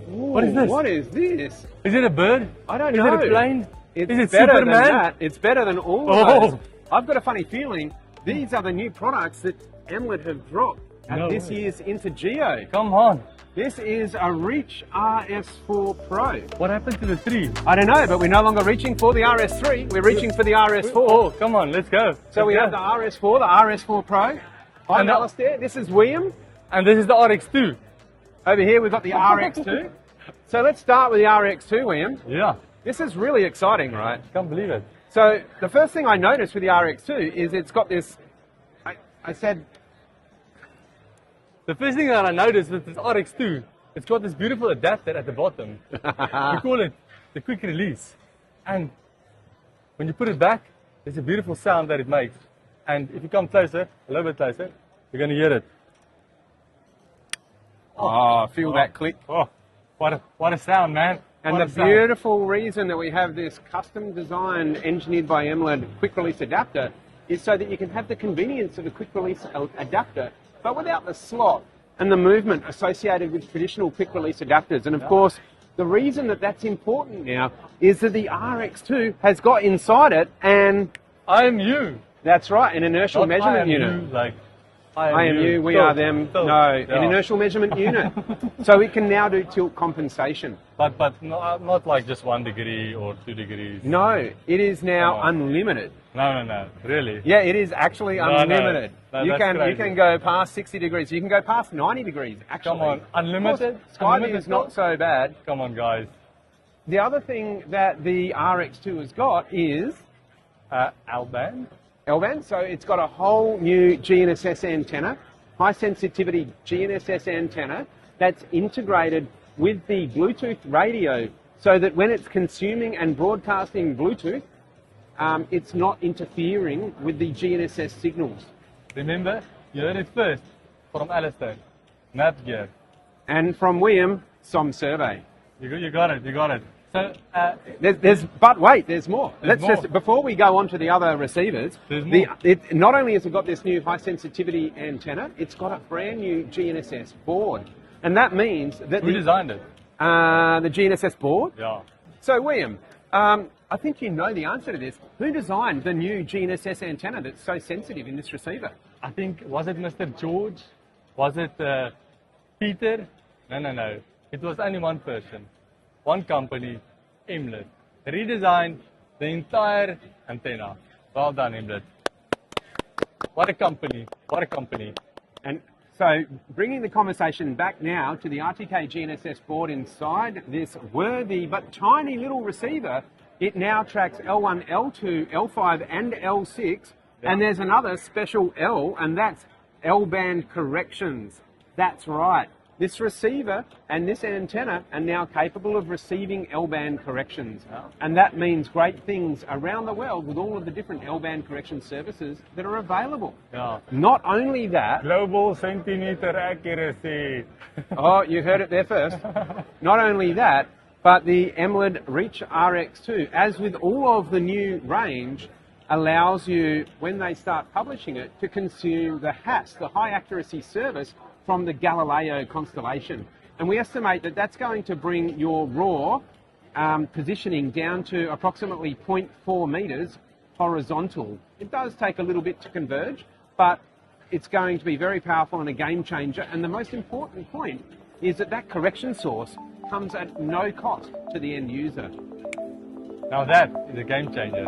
What is this? What is this? Is it a bird? I don't know. Is it a plane? It's Is it better Superman? than that. It's better than all of Oh. those. I've got a funny feeling these are the new products that Emlid have dropped at No this way. year's INTERGEO. Come on. This is a Reach RS4 Pro. What happened to the 3? I don't know, but we're no longer reaching for the RS3. We're reaching for the RS4. Oh, come on, let's go. So we have the RS4, the RS4 Pro. I'm And the- Alistair. This is Wiam. And this is the RX2. Over here we've got the RX2. So let's start with the RX2, Wiam. Yeah, This is really exciting, right? can't believe it. So the first thing I noticed with the RX2 is it's got this, I said, The first thing that I noticed with this RX2, it's got this beautiful adapter at the bottom. We call it the quick release. And when you put it back, there's a beautiful sound that it makes. And if you come closer, a little bit closer, you're going to hear it. oh, feel that click. Oh, what a sound, man. And What the a sound. beautiful reason that we have this custom designed, engineered by Emlid quick release adapter is so that you can have the convenience of a quick release adapter, but without the slot and the movement associated with traditional quick release adapters. And of course, the reason that that's important now is that the RX2 has got inside it, and IMU. that's right, an inertial Not measurement IMU, unit. like IMU, we Tilt, are them. tilt, No, yeah. an inertial measurement unit. So it can now do tilt compensation. But not like just 1 degree or 2 degrees. No, it is now Oh. unlimited. No, really. Yeah, it is actually No, unlimited. no, you that's can crazy. go past 60 degrees. You can go past 90 degrees. Actually, Come on, unlimited? Of course, Skyview Unlimited is not so bad. Come on, guys. The other thing that the RX2 has got is L-band. L-band. So it's got a whole new GNSS antenna, high sensitivity GNSS antenna that's integrated with the Bluetooth radio, so that when it's consuming and broadcasting Bluetooth, it's not interfering with the GNSS signals. Remember, you heard it first from Alistair. Map gear. And from Wiam, some survey. You got it. So, But wait, there's more. There's more. Before we go on to the other receivers, There's more. Not only has it got this new high sensitivity antenna, it's got a brand new GNSS board. And that means that who designed it? the GNSS board. Yeah. So Wiam, I think you know the answer to this. Who designed the new GNSS antenna that's so sensitive in this receiver? I think, was it Mr. George? Was it Peter? No. It was only one person. One company, Emlid. Redesigned the entire antenna. Well done, Emlid. What a company. And so, bringing the conversation back now to the RTK GNSS board inside this worthy but tiny little receiver, it now tracks L1, L2, L5 and L6, and there's another special L, and that's L-band corrections. That's right. This receiver and this antenna are now capable of receiving L-band corrections. And that means great things around the world with all of the different L-band correction services that are available. Yeah. Not only that, Global centimeter accuracy. oh, you heard it there first. Not only that, but the Emlid Reach RX2, as with all of the new range, allows you, when they start publishing it, to consume the HAS, the high accuracy service, from the Galileo constellation. And we estimate that that's going to bring your raw positioning down to approximately 0.4 meters horizontal. It does take a little bit to converge, but it's going to be very powerful and a game changer. And the most important point is that that correction source comes at no cost to the end user. Now that is a game changer.